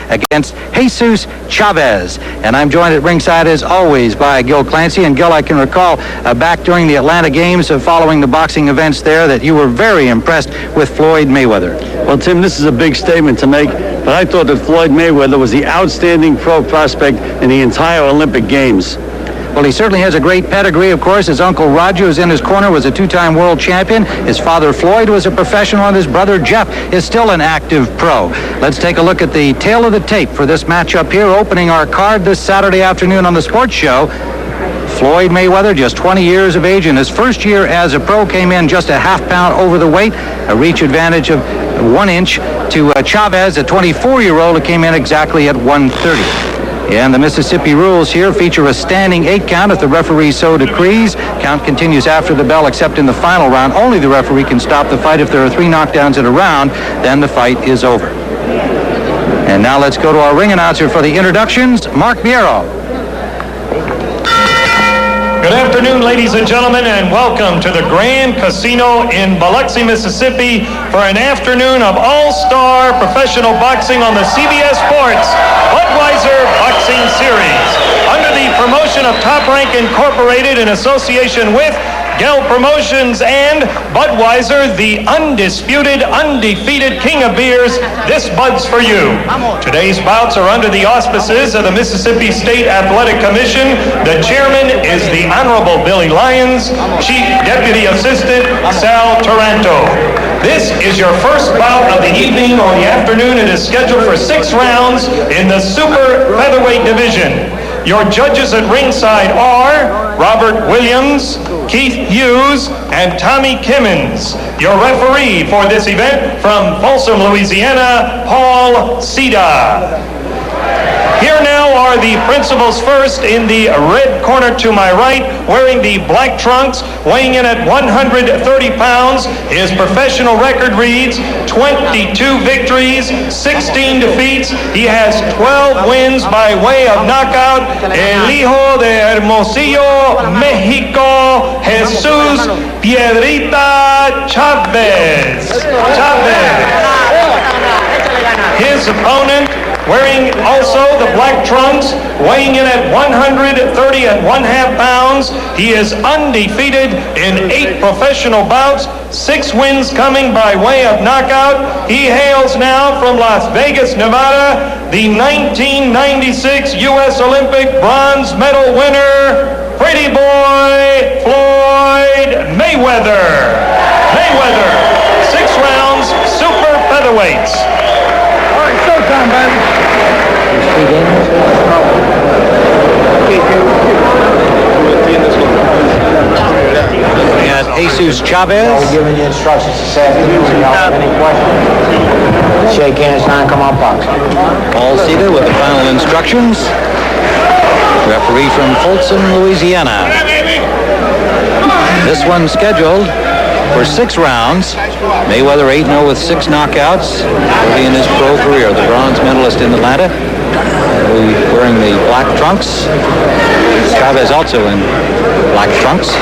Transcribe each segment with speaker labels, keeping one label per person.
Speaker 1: against Jesus Chavez. And I'm joined at ringside, as always, by Gil Clancy. And Gil, I can recall back during the Atlanta Games following the boxing events there that you were very impressed with Floyd Mayweather.
Speaker 2: Well, Tim, this is a big statement to make, but I thought that Floyd Mayweather was the outstanding pro prospect in the entire Olympic Games.
Speaker 1: Well, he certainly has a great pedigree, of course. His uncle Roger, who's in his corner, was a two-time world champion. His father Floyd was a professional, and his brother Jeff is still an active pro. Let's take a look at the tail of the tape for this matchup here, opening our card this Saturday afternoon on the Sports Show. Floyd Mayweather, just 20 years of age, in his first year as a pro, came in just a half pound over the weight, a reach advantage of 1 inch to Chavez, a 24-year-old, who came in exactly at 130. And the Mississippi rules here feature a standing 8 count if the referee so decrees. Count continues after the bell, except in the final round. Only the referee can stop the fight. If there are 3 knockdowns in a round, then the fight is over. And now let's go to our ring announcer for the introductions, Mark Biero.
Speaker 3: Good afternoon, ladies and gentlemen, and welcome to the Grand Casino in Biloxi, Mississippi for an afternoon of all-star professional boxing on the CBS Sports Budweiser Boxing Series. Under the promotion of Top Rank Incorporated in association with Gell Promotions and Budweiser, the undisputed, undefeated king of beers, this Bud's for you. Today's bouts are under the auspices of the Mississippi State Athletic Commission. The chairman is the Honorable Billy Lyons, Chief Deputy Assistant Sal Taranto. This is your first bout of the evening or the afternoon. It is scheduled for 6 rounds in the Super Featherweight division. Your judges at ringside are Robert Williams, Keith Hughes, and Tommy Kimmons. Your referee for this event from Folsom, Louisiana, Paul Cida. Here now are the principals. First, in the red corner to my right, wearing the black trunks, weighing in at 130 pounds. His professional record reads 22 victories, 16 defeats. He has 12 wins by way of knockout. El hijo de Hermosillo, Mexico, Jesus Piedrita Chavez. His opponent, wearing also the black trunks, weighing in at 130.5 pounds. He is undefeated in 8 professional bouts, 6 wins coming by way of knockout. He hails now from Las Vegas, Nevada, the 1996 U.S. Olympic bronze medal winner, Pretty Boy Floyd Mayweather. 6 rounds, super featherweights.
Speaker 4: Showtime, baby.
Speaker 1: We got Jesus Chavez.
Speaker 4: We're giving you instructions this afternoon. So y'all have any questions? Shake hands, now come on, box.
Speaker 1: Paul Cida with the final instructions. Referee from Folsom, Louisiana. This one scheduled for 6 rounds. Mayweather 8-0 with 6 knockouts early in his pro career. The bronze medalist in Atlanta, wearing the black trunks. Chavez also in black trunks.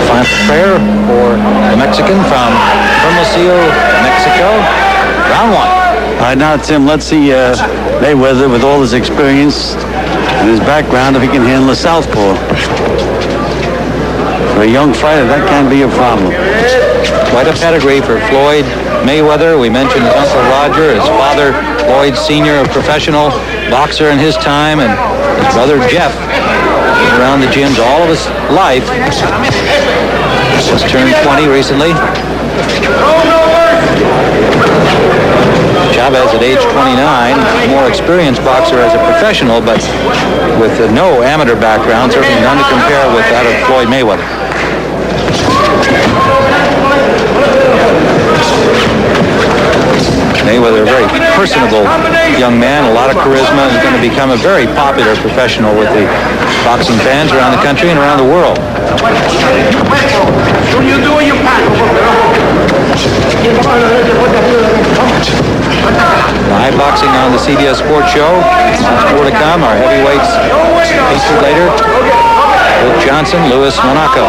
Speaker 1: Final prayer for the Mexican from Hermosillo, Mexico. Round 1.
Speaker 2: All right, now, Tim, let's see Mayweather, with all his experience and his background, if he can handle the southpaw. For a young fighter, that can be a problem.
Speaker 1: Quite a pedigree for Floyd Mayweather. We mentioned his uncle Roger, his father Floyd Sr., a professional boxer in his time, and his brother Jeff, around the gyms all of his life. Just turned 20 recently. Chavez at age 29, more experienced boxer as a professional, but with no amateur background, certainly none to compare with that of Floyd Mayweather. Mayweather, a very personable young man, a lot of charisma, and going to become a very popular professional with the boxing fans around the country and around the world. Live boxing on the CBS Sports Show. More to come. Our heavyweights featured later. Luke Johnson, Louis Monaco.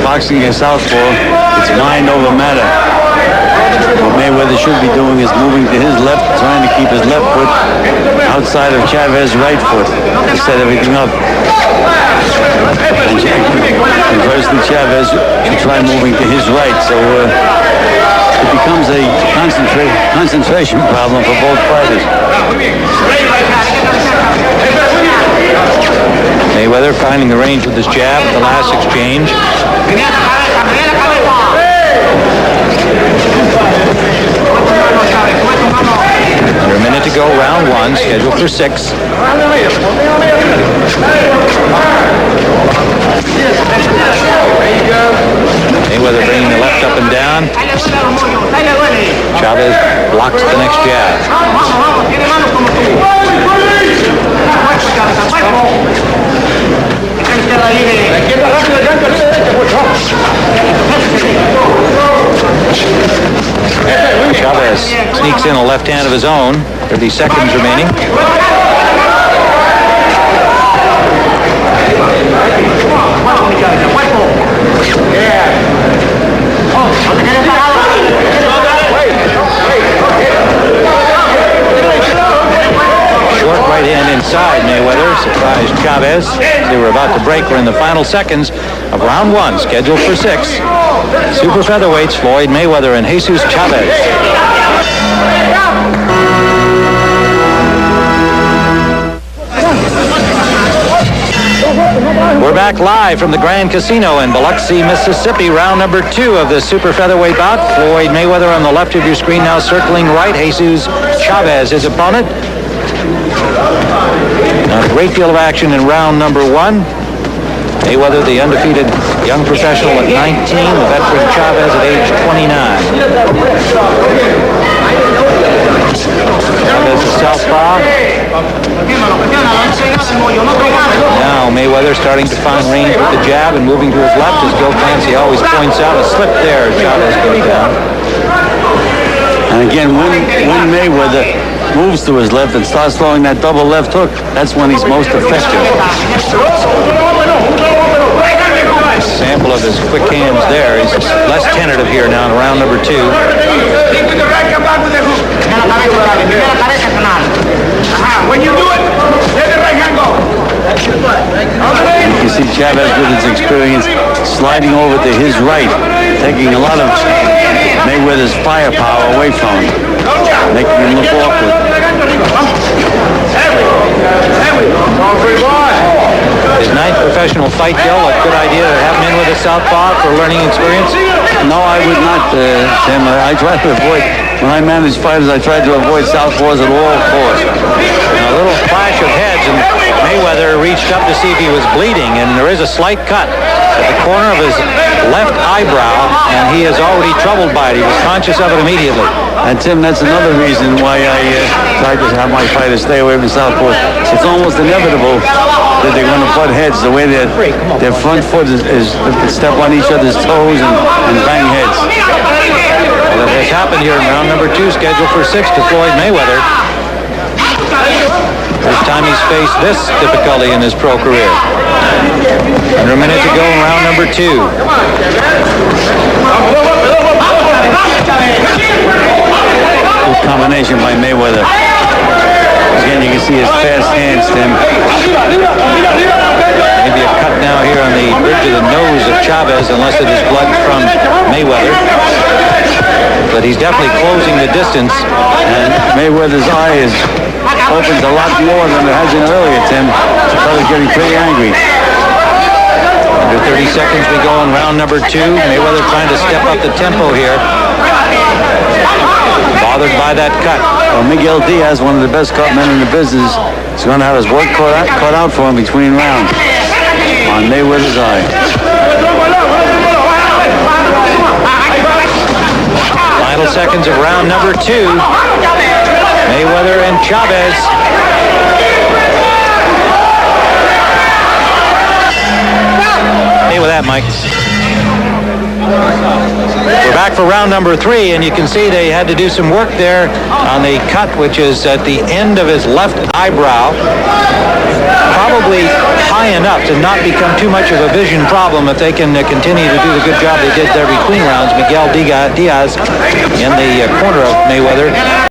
Speaker 2: boxing a southpaw, it's mind over matter. What Mayweather should be doing is moving to his left, trying to keep his left foot outside of Chavez's right foot to set everything up. And conversely, Chavez should try moving to his right, so it becomes a concentration problem for both fighters.
Speaker 1: Mayweather finding the range with his jab at the last exchange. Under a minute to go, round one, scheduled for 6. Mayweather bringing the left up and down. Chavez blocks the next jab. Chavez sneaks in a left hand of his own. 30 seconds remaining. Short right hand inside Mayweather surprised Chavez. They were about to break. We're in the final seconds of round one, scheduled for 6. Super featherweights Floyd Mayweather and Jesus Chavez. We're back live from the Grand Casino in Biloxi, Mississippi. Round number 2 of the super featherweight bout. Floyd Mayweather on the left of your screen now circling right. Jesus Chavez, his opponent. Now, a great deal of action in round number 1. Mayweather, the undefeated young professional at 19. The veteran Chavez at age 29. Chavez is southpaw. Now Mayweather starting to find range with the jab and moving to his left. As Joe Clancy always points out, a slip there. Chavez goes down.
Speaker 2: And again, when Mayweather moves to his left and starts throwing that double left hook, that's when he's most effective.
Speaker 1: Sample of his quick hands there. He's less tentative here now in round number 2.
Speaker 5: When you do it, let the right hand go.
Speaker 2: You can see Chavez with his experience sliding over to his right, taking a lot of Mayweather's firepower away from him, making him look awkward.
Speaker 1: His 9th professional fight, Gil. A good idea to have him in with a southpaw for learning experience?
Speaker 2: No, I would not, Tim. I try to avoid, when I manage fighters, I try to avoid southpaws at all costs.
Speaker 1: Now, a little clash of heads, and Mayweather reached up to see if he was bleeding, and there is a slight cut at the corner of his left eyebrow, and he is already troubled by it. He was conscious of it immediately.
Speaker 2: And Tim, that's another reason why I try to have my fighters stay away from southpaws. It's almost inevitable that they're going to butt heads the way that their front foot is step on each other's toes and bang heads.
Speaker 1: Well, that has happened here in round number 2, scheduled for 6 to Floyd Mayweather. First time he's faced this difficulty in his pro career. Under a minute to go in round number 2.
Speaker 2: Good combination by Mayweather. Again, you can see his fast hands, Tim.
Speaker 1: Maybe a cut now here on the bridge of the nose of Chavez, unless it is blood from Mayweather. But he's definitely closing the distance.
Speaker 2: And Mayweather's eye opens a lot more than it has been earlier, Tim. The fella's getting pretty angry.
Speaker 1: Under 30 seconds we go in round number 2. Mayweather trying to step up the tempo here. Bothered by that cut.
Speaker 2: Well, Miguel Diaz, one of the best cut men in the business, is going to have his work cut out for him between rounds on Mayweather's eye.
Speaker 1: Final seconds of round number 2. Mayweather and Chavez. Hey with that, Mike. We're back. back for round number 3, and you can see they had to do some work there on the cut, which is at the end of his left eyebrow. Probably high enough to not become too much of a vision problem if they can continue to do the good job they did there between rounds. Miguel Diaz in the corner of Mayweather.